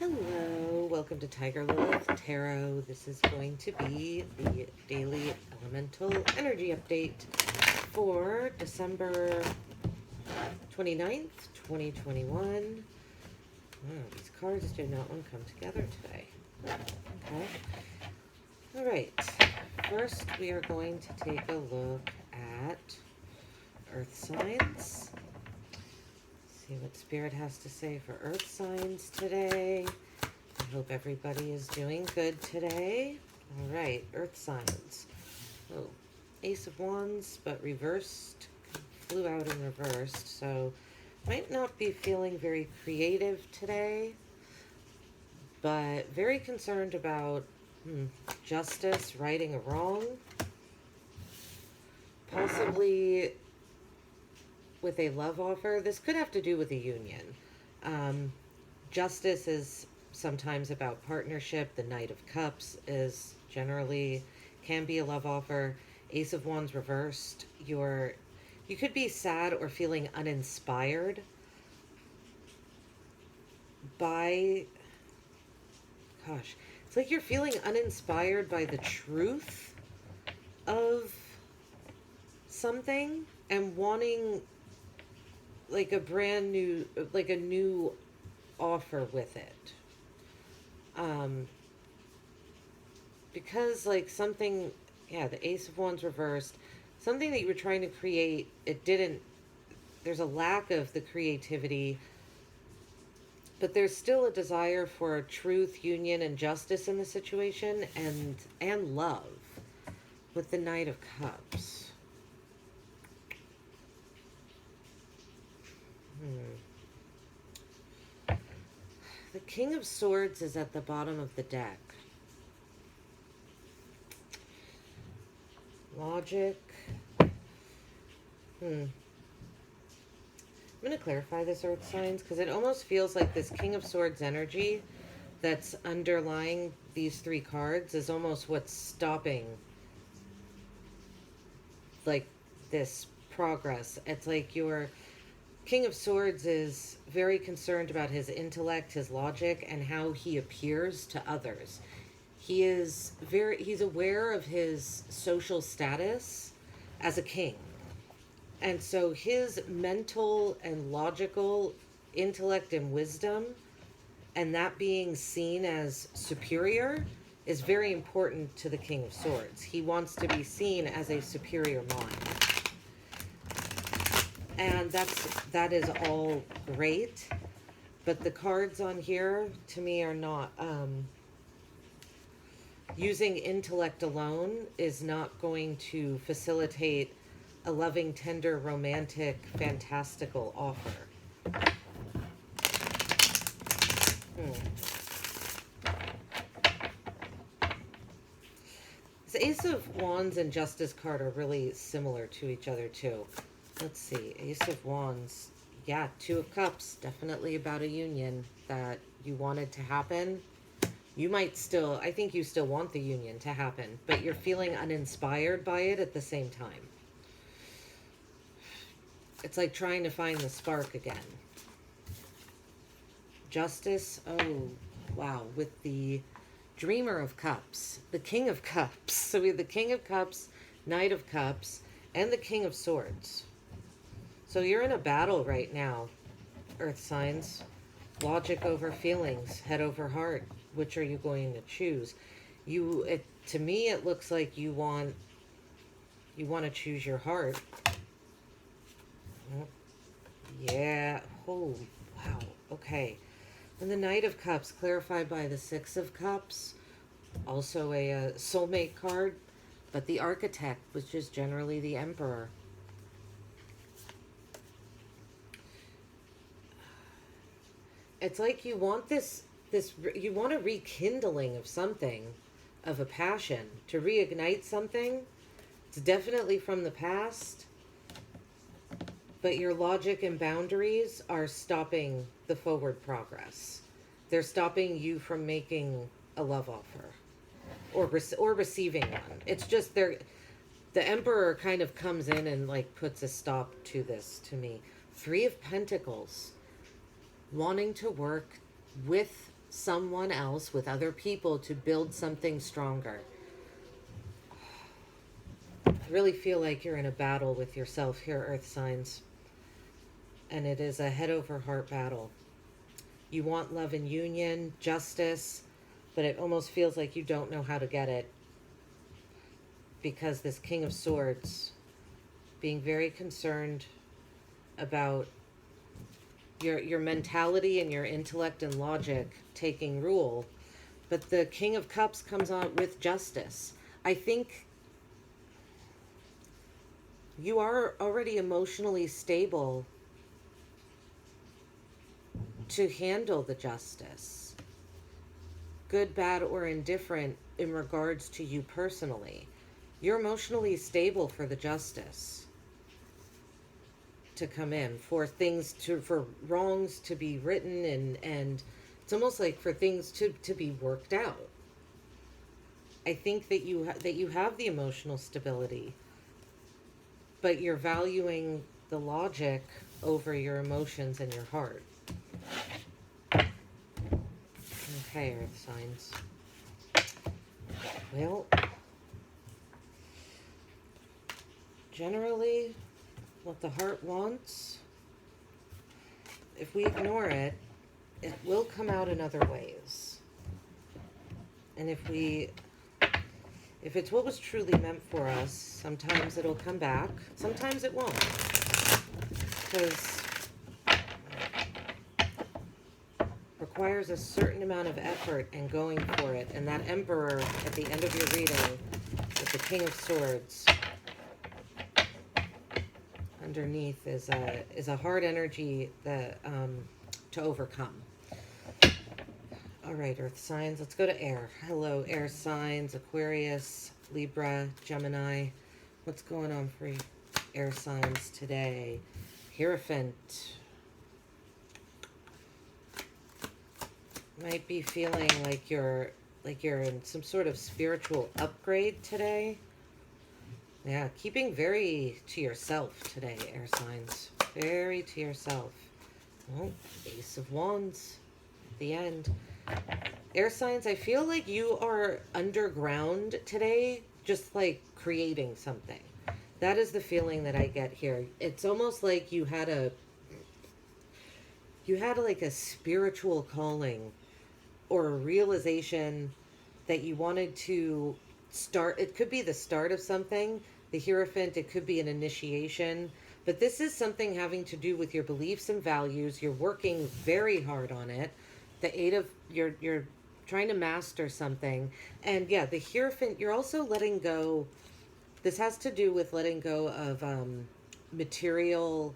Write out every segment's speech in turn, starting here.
Hello, welcome to Lilith Tarot. This is going to be the daily elemental energy update for December 29th, 2021. Oh, these cards did not want to come together today. Okay. All right. First, we are going to take a look at earth signs. See what Spirit has to say for earth signs today. I hope everybody is doing good today. All right, earth signs. Oh, Ace of Wands, but reversed. Flew out and reversed, so might not be feeling very creative today, but very concerned about justice, righting a wrong. Possibly with a love offer. This could have to do with a union. Justice is sometimes about partnership. The Knight of Cups is generally, can be a love offer. Ace of Wands reversed. You could be sad or feeling uninspired by, it's like you're feeling uninspired by the truth of something and wanting like a brand new, like a new offer with it. Because like something, yeah, the Ace of Wands reversed, something that you were trying to create, there's a lack of the creativity, but there's still a desire for truth, union, and justice in the situation, and love with the Knight of Cups. The King of Swords is at the bottom of the deck. Logic. I'm going to clarify this, earth signs, because it almost feels like this King of Swords energy that's underlying these three cards is almost what's stopping like this progress. It's like your King of Swords is very concerned about his intellect, his logic, and how he appears to others. He's aware of his social status as a king. And so his mental and logical intellect and wisdom, and that being seen as superior, is very important to the King of Swords. He wants to be seen as a superior mind. And that is all great, but the cards on here to me are not, using intellect alone is not going to facilitate a loving, tender, romantic, fantastical offer. This Ace of Wands and Justice card are really similar to each other too. Let's see, Ace of Wands. Yeah, Two of Cups, definitely about a union that you wanted to happen. You might still, I think you still want the union to happen, but you're feeling uninspired by it at the same time. It's like trying to find the spark again. Justice, oh, wow, with the Dreamer of Cups, the King of Cups. So we have the King of Cups, Knight of Cups, and the King of Swords. So you're in a battle right now, earth signs. Logic over feelings, head over heart. Which are you going to choose? To me, it looks like you want to choose your heart. Yeah. Oh, wow. Okay. And the Knight of Cups, clarified by the Six of Cups. Also a soulmate card. But the Architect, which is generally the Emperor. It's like you want you want a rekindling of something, of a passion, to reignite something. It's definitely from the past, but your logic and boundaries are stopping the forward progress. They're stopping you from making a love offer or receiving one. It's just the Emperor kind of comes in and like puts a stop to this to me. Three of Pentacles. Wanting to work with someone else, with other people, to build something stronger. I really feel like you're in a battle with yourself here, Earth signs. And it is a head over heart battle. You want love and union, justice, but it almost feels like you don't know how to get it. Because this King of Swords, being very concerned about your mentality and your intellect and logic taking rule. But the King of Cups comes on with justice. I think you are already emotionally stable to handle the justice, good, bad, or indifferent in regards to you personally. You're emotionally stable for the justice to come in, for things to, for wrongs to be written, and it's almost like for things to be worked out. I think that you have the emotional stability, but you're valuing the logic over your emotions and your heart. Okay, Earth signs. Well, generally, what the heart wants, if we ignore it, it will come out in other ways. And if it's what was truly meant for us, sometimes it'll come back, sometimes it won't. Because requires a certain amount of effort and going for it. And that Emperor at the end of your reading with the King of Swords underneath is a hard energy that to overcome. All right, Earth signs, let's go to air. Hello, air signs, Aquarius, Libra, Gemini. What's going on for air signs today? Hierophant. Might be feeling like you're in some sort of spiritual upgrade today. Yeah, keeping very to yourself today, air signs. Very to yourself. Well, Ace of Wands, the end. Air signs, I feel like you are underground today, just like creating something. That is the feeling that I get here. It's almost like you had like a spiritual calling or a realization that you wanted to start. It could be the start of something. The Hierophant, it could be an initiation. But this is something having to do with your beliefs and values. You're working very hard on it. The Eight of, you're trying to master something. And yeah, the Hierophant, you're also letting go. This has to do with letting go of material,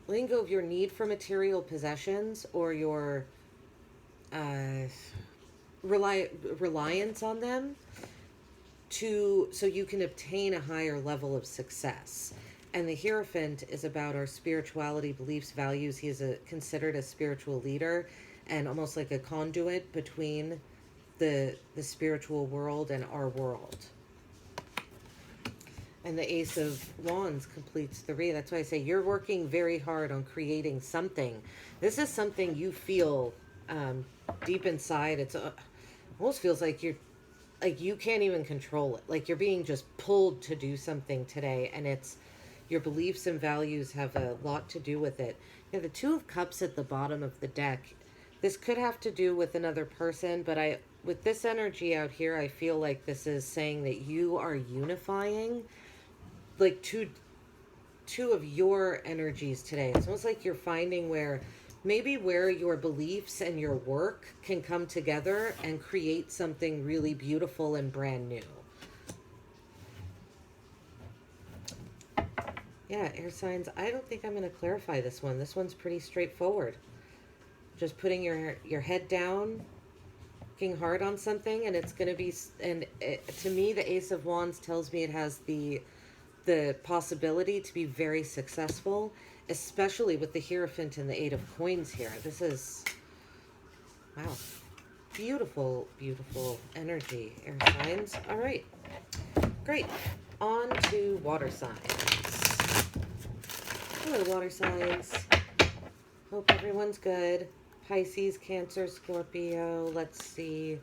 letting go of your need for material possessions or your reliance on them so you can obtain a higher level of success. And the Hierophant is about our spirituality, beliefs, values. He is considered a spiritual leader and almost like a conduit between the spiritual world and our world. And the Ace of Wands completes the read. That's why I say you're working very hard on creating something. This is something you feel deep inside. It's almost feels like you can't even control it. Like you're being just pulled to do something today, and it's your beliefs and values have a lot to do with it. You know, the Two of Cups at the bottom of the deck. This could have to do with another person, but with this energy out here, I feel like this is saying that you are unifying like two of your energies today. It's almost like you're finding where your beliefs and your work can come together and create something really beautiful and brand new. Yeah, air signs, I don't think I'm going to clarify this one. This one's pretty straightforward. Just putting your head down, working hard on something, and it's going to be, to me, the Ace of Wands tells me it has the possibility to be very successful, especially with the Hierophant and the Eight of Coins here. This is, wow, beautiful, beautiful energy, air signs. All right, great. On to water signs. Hello, water signs. Hope everyone's good. Pisces, Cancer, Scorpio. Let's see.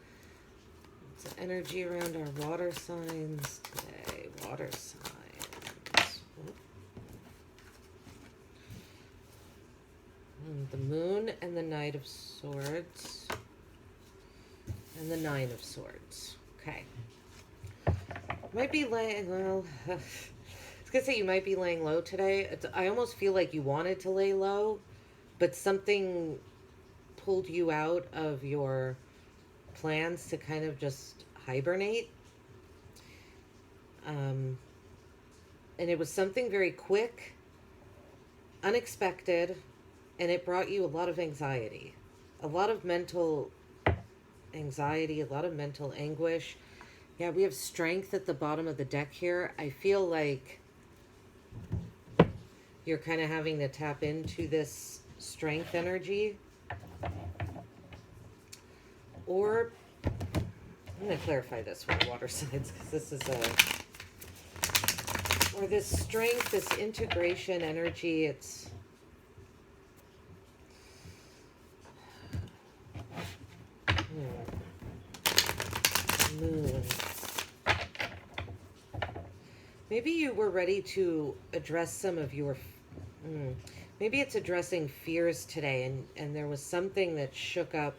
What's the energy around our water signs today? Water signs. The Moon and the Knight of Swords. And the Nine of Swords. Okay. Might be laying, well, I was going to say you might be laying low today. I almost feel like you wanted to lay low, but something pulled you out of your plans to kind of just hibernate. And it was something very quick, unexpected, and it brought you a lot of anxiety, a lot of mental anxiety, a lot of mental anguish. Yeah, we have Strength at the bottom of the deck here. I feel like you're kind of having to tap into this strength energy. Or, I'm going to clarify this one, water signs, because this is or this strength, this integration energy, it's, Moon. Maybe you were ready to address some of your, maybe it's addressing fears today, and there was something that shook up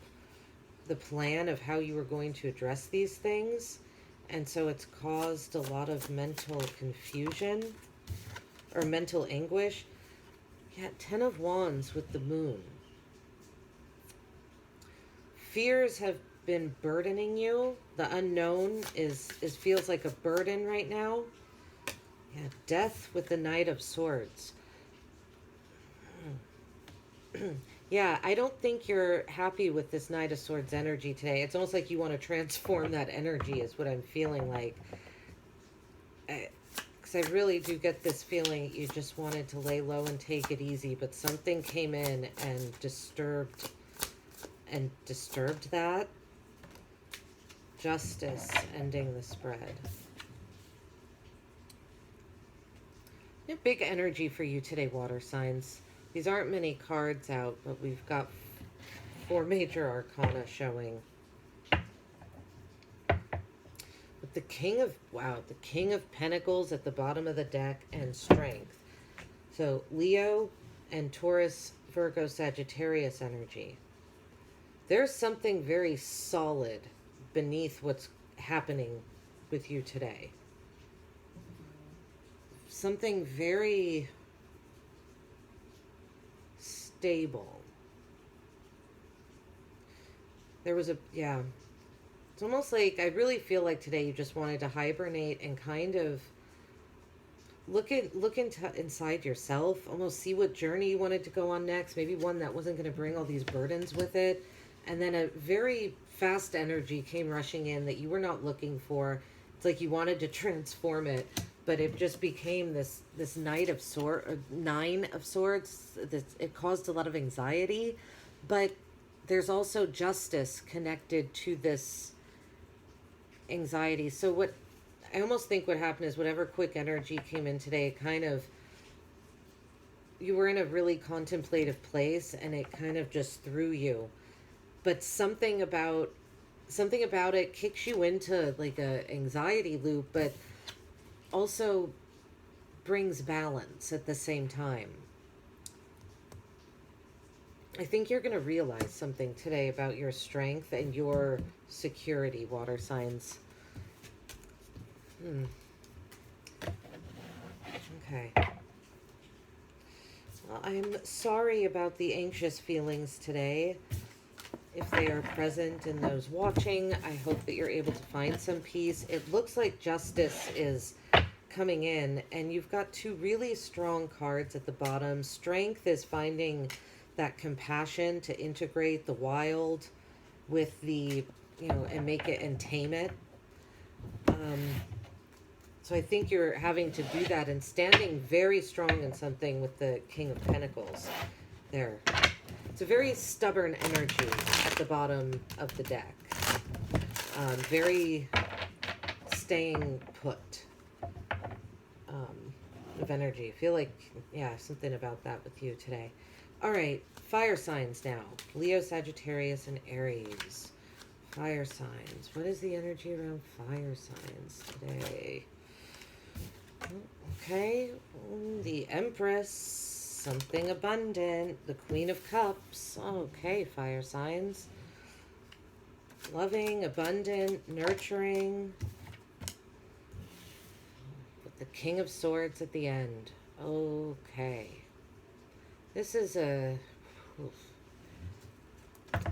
the plan of how you were going to address these things, and so it's caused a lot of mental confusion or mental anguish. Yeah, 10 of Wands with the Moon. Fears have been burdening you. The unknown feels like a burden right now. Yeah, Death with the Knight of Swords. Yeah, I don't think you're happy with this Knight of Swords energy today. It's almost like you want to transform that energy is what I'm feeling like. Because I really do get this feeling you just wanted to lay low and take it easy, but something came in and disturbed that. Justice ending the spread. Big energy for you today, water signs. These aren't many cards out, but we've got 4 major arcana showing. With the King of, the King of Pentacles at the bottom of the deck and Strength. So Leo and Taurus, Virgo, Sagittarius energy. There's something very solid beneath what's happening with you today. Something very stable. There was it's almost like I really feel like today you just wanted to hibernate and kind of look inside yourself, almost see what journey you wanted to go on next, maybe one that wasn't going to bring all these burdens with it. And then a very fast energy came rushing in that you were not looking for. It's like you wanted to transform it, but it just became this Nine of Swords. It caused a lot of anxiety, but there's also justice connected to this anxiety. So what I almost think what happened is whatever quick energy came in today, kind of, you were in a really contemplative place and it kind of just threw you. But something about it kicks you into like a anxiety loop, but also brings balance at the same time. I think you're going to realize something today about your strength and your security, water signs. Okay. Well, I'm sorry about the anxious feelings today. If they are present in those watching, I hope that you're able to find some peace. It looks like justice is coming in, and you've got 2 really strong cards at the bottom. Strength is finding that compassion to integrate the wild with the, and make it and tame it. So I think you're having to do that and standing very strong in something with the King of Pentacles there. It's a very stubborn energy at the bottom of the deck. Very staying put of energy. I feel like, something about that with you today. All right, fire signs now. Leo, Sagittarius, and Aries. Fire signs. What is the energy around fire signs today? Okay. The Empress. Something abundant. The Queen of Cups. Okay, fire signs. Loving, abundant, nurturing. With the King of Swords at the end. Okay. This is a...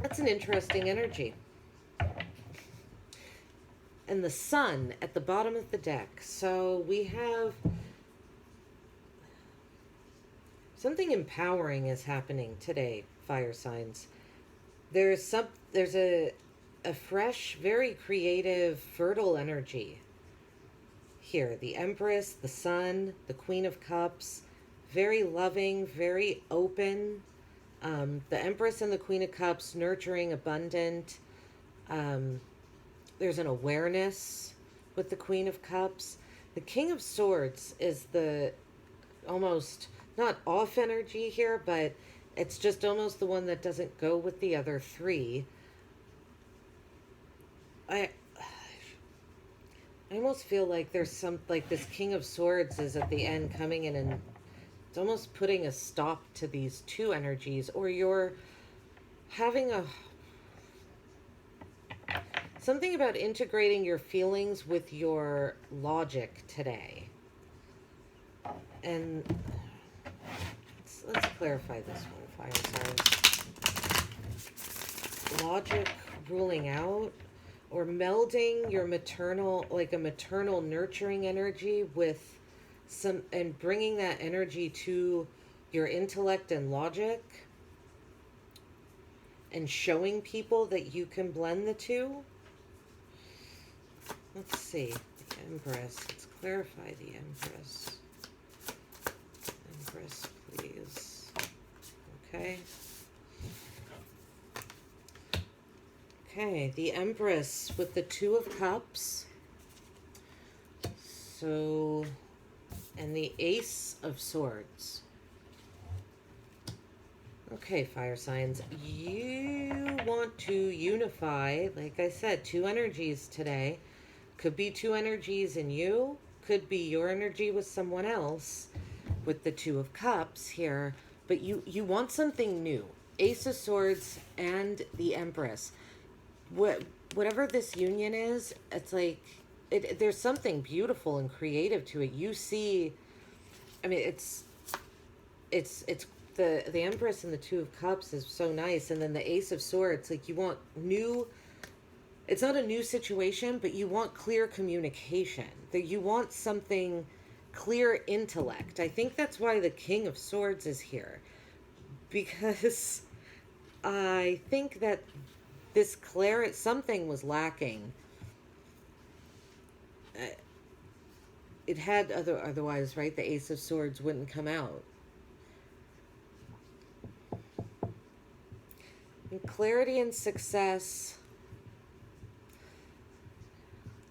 That's an interesting energy. And the Sun at the bottom of the deck. So we have... Something empowering is happening today, fire signs. There's a fresh, very creative, fertile energy here. The Empress, the Sun, the Queen of Cups, very loving, very open. The Empress and the Queen of Cups, nurturing, abundant. There's an awareness with the Queen of Cups. The King of Swords is the almost, not off energy here, but it's just almost the one that doesn't go with the other three. I almost feel like there's some, like this King of Swords is at the end coming in and it's almost putting a stop to these two energies, or you're having something about integrating your feelings with your logic today. And let's clarify this one, fire signs. Logic ruling out, or melding your maternal, like a maternal nurturing energy with some, and bringing that energy to your intellect and logic, and showing people that you can blend the two. Let's see, the Empress. Let's clarify the Empress. Empress, please. Okay. Okay, the Empress with the Two of Cups. So, and the Ace of Swords. Okay, fire signs. You want to unify, like I said, two energies today. Could be two energies in you. Could be your energy with someone else with the Two of Cups here. But you want something new. Ace of Swords and the Empress. Whatever this union is, it's like there's something beautiful and creative to it. You see, I mean, it's the Empress and the Two of Cups is so nice, and then the Ace of Swords, like you want new. It's not a new situation, but you want clear communication. That you want something clear intellect. I think that's why the King of Swords is here, because I think that this something was lacking. It had otherwise, right? The Ace of Swords wouldn't come out. And clarity and success,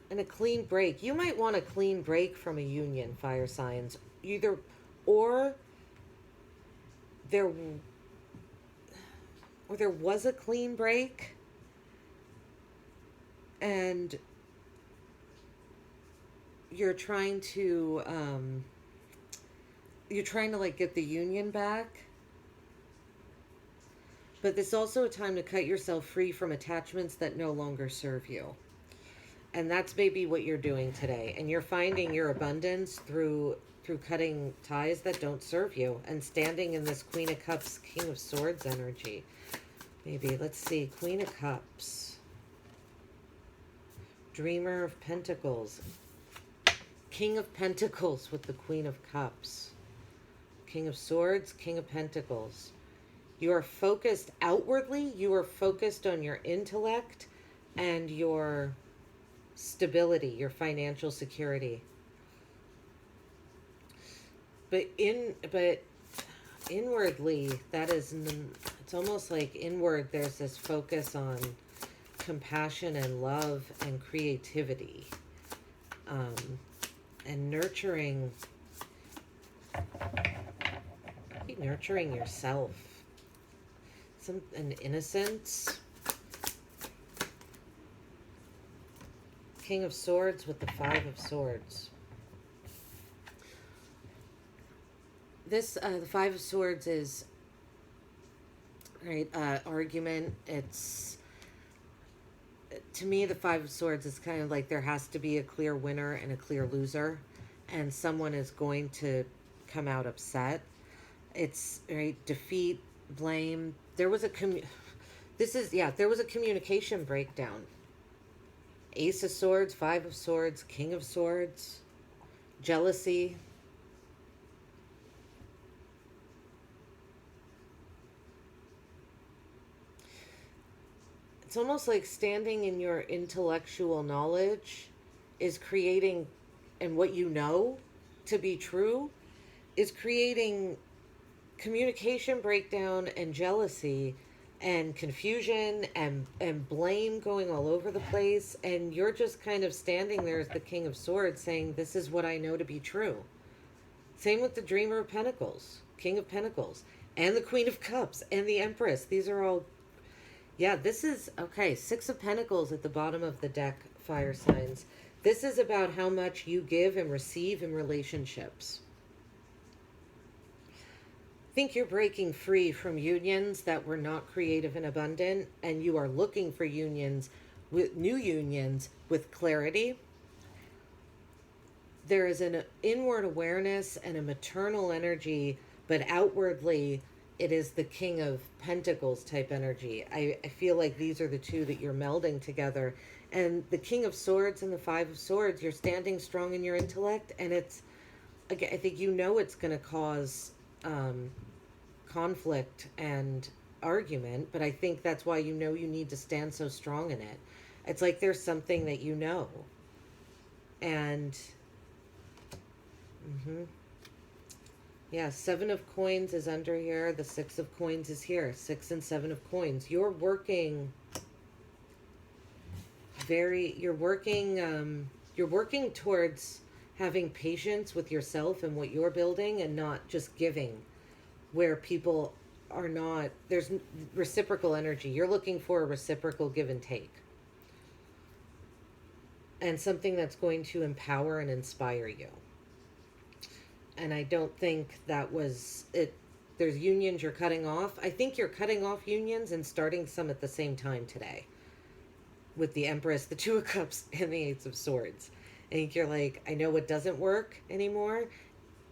and a clean break. You might want a clean break from a union, fire signs. Or there was a clean break, and you're trying to like get the union back. But this is also a time to cut yourself free from attachments that no longer serve you. And that's maybe what you're doing today. And you're finding your abundance through cutting ties that don't serve you and standing in this Queen of Cups, King of Swords energy. Maybe, let's see, Queen of Cups. Dreamer of Pentacles. King of Pentacles with the Queen of Cups. King of Swords, King of Pentacles. You are focused outwardly. You are focused on your intellect and your stability, your financial security. But inwardly, it's almost like inward there's this focus on compassion and love and creativity, and nurturing yourself. an innocence. King of Swords with the Five of Swords. This, the Five of Swords is, right, argument. It's, to me, the Five of Swords is kind of like there has to be a clear winner and a clear loser, and someone is going to come out upset. It's, right, defeat, blame. There was a there was a communication breakdown. Ace of Swords, Five of Swords, King of Swords, jealousy. It's almost like standing in your intellectual knowledge is creating, and what you know to be true is creating communication breakdown and jealousy and confusion and blame going all over the place, and you're just kind of standing there as the King of Swords saying, this is what I know to be true. Same with the Dreamer of Pentacles, King of Pentacles, and the Queen of Cups, and the Empress. These are all, yeah, this is, okay, Six of Pentacles at the bottom of the deck, fire signs. This is about how much you give and receive in relationships. Think you're breaking free from unions that were not creative and abundant, and you are looking for unions, with new unions with clarity. There is an inward awareness and a maternal energy, but outwardly it is the King of Pentacles type energy. I feel like these are the two that you're melding together. And the King of Swords and the Five of Swords, you're standing strong in your intellect, and it's, again, I think you know it's going to cause conflict and argument, but I think that's why you know you need to stand so strong in it. It's like there's something that you know. And yeah, Seven of Coins is under here. The Six of Coins is here. Six and Seven of Coins. You're working you're working towards having patience with yourself and what you're building, and not just giving where people are not, there's reciprocal energy. You're looking for a reciprocal give and take, and something that's going to empower and inspire you. And I don't think that was it. There's unions you're cutting off. I think you're cutting off unions and starting some at the same time today, with the Empress, the Two of Cups, and the Eight of Swords. I think you're like, I know what doesn't work anymore,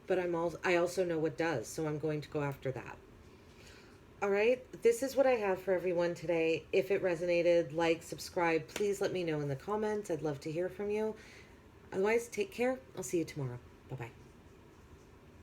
but I also know what does, so I'm going to go after that. All right, this is what I have for everyone today. If it resonated, like, subscribe. Please let me know in the comments. I'd love to hear from you. Otherwise, take care. I'll see you tomorrow. Bye-bye.